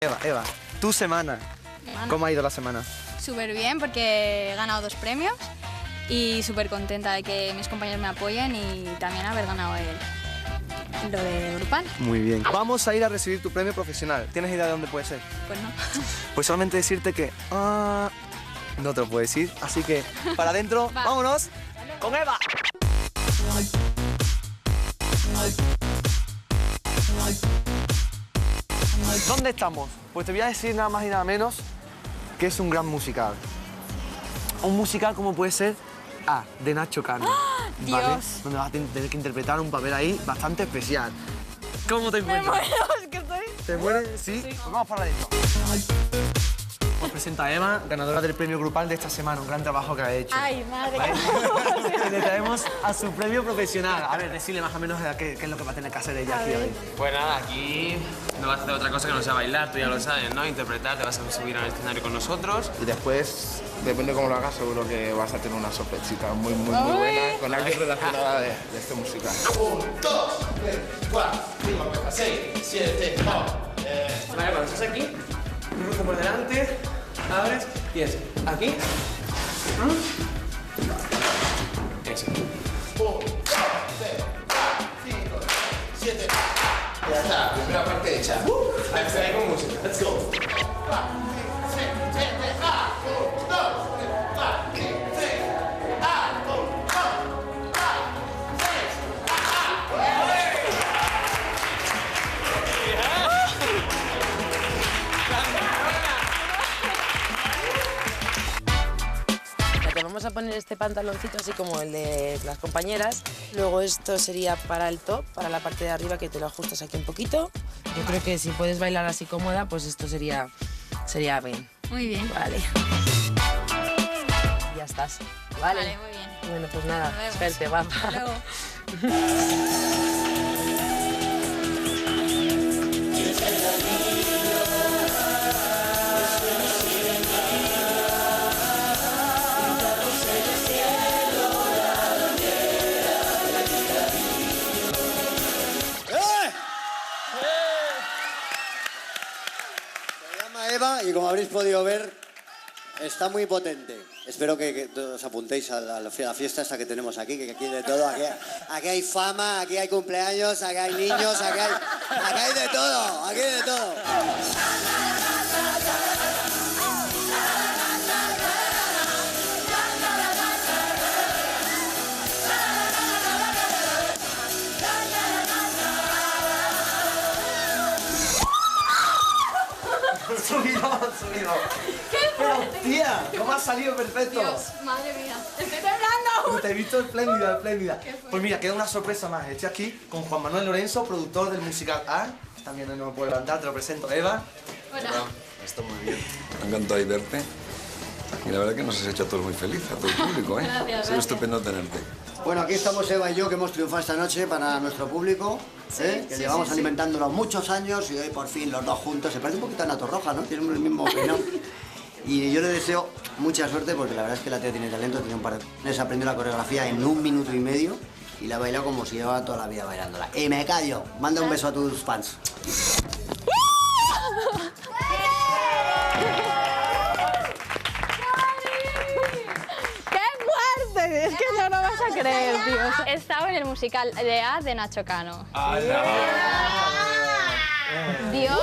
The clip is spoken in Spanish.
Eva, tu semana. ¿Cómo ha ido la semana? Súper bien porque he ganado 2 premios y súper contenta de que mis compañeros me apoyen y también haber ganado lo de grupal. Muy bien. Vamos a ir a recibir tu premio profesional. ¿Tienes idea de dónde puede ser? Pues no. Pues solamente decirte que... no te lo puedo decir, así que para adentro, vámonos con Eva. ¿Dónde estamos? Pues te voy a decir nada más y nada menos que es un gran musical. Un musical como puede ser de Nacho Cano. Dios. ¿Vale? Donde vas a tener que interpretar un papel ahí bastante especial. ¿Cómo te encuentras? Me muero, es que estoy... ¿Te mueres? ¿Sí? Pues vamos para adentro. Os presenta a Eva, ganadora del premio grupal de esta semana. Un gran trabajo que ha hecho. Ay, madre. Y le traemos a su premio profesional. A ver, decirle más o menos qué es lo que va a tener que hacer ella aquí hoy. Pues nada, aquí no vas a hacer otra cosa que no sea bailar, tú ya lo sabes, ¿no? Interpretar, te vas a subir al escenario con nosotros. Y después, depende de cómo lo hagas, seguro que vas a tener una sorpresita muy buena con alguien relacionada de este musical. 1, 2, 3, 4, 5, 6, 7, 8. Vale, cuando estás aquí, cruzo por delante, abres y es aquí. Eso. 1, 2, 3, 4, 5, 7. Ya está, primera parte hecha. Ahí está, ahí con música. Let's go. 4, 5, 6, 7, 1, 2, 3, 4, 5, 6, 1, 2, Te vamos a poner este pantaloncito así como el de las compañeras. Luego esto sería para el top, para la parte de arriba, que te lo ajustas aquí un poquito. Yo creo que si puedes bailar así cómoda, pues esto sería bien. Muy bien. Vale. Ya estás. Vale. Vale, muy bien. Bueno, pues nada, Nos vemos. suerte, guapa. Hasta luego. Se llama Eva y como habréis podido ver, está muy potente. Espero que todos apuntéis a la fiesta esta que tenemos aquí, que aquí hay de todo. Aquí hay fama, aquí hay cumpleaños, aquí hay niños, aquí hay de todo, aquí hay de todo. Subido. Pero, tía, ¿cómo has salido perfecto? Dios, madre mía. Estoy temblando. Te he visto espléndida. Pues mira, queda una sorpresa más. Estoy aquí con Juan Manuel Lorenzo, productor del musical A. También no me puedo levantar, te lo presento. Eva. Hola. Está muy bien. Me ha encantado verte. Y la verdad que nos has hecho a todos muy felices, a todo el público, ¿eh? Gracias, Ha sido estupendo tenerte. Bueno, aquí estamos Eva y yo, que hemos triunfado esta noche para nuestro público, que llevamos alimentándolo muchos años y hoy por fin los dos juntos. Se parece un poquito a Nato Roja, ¿no? Tienen el mismo peinado. Y yo le deseo mucha suerte porque la verdad es que la tía tiene talento, tiene un par de... Les aprendió la coreografía en 1 minuto y medio y la ha bailado como si llevaba toda la vida bailándola. Y me callo. Manda un beso a tus fans. Es que no lo vas a creer, tío. He estado en el musical de A de Nacho Cano. Dios.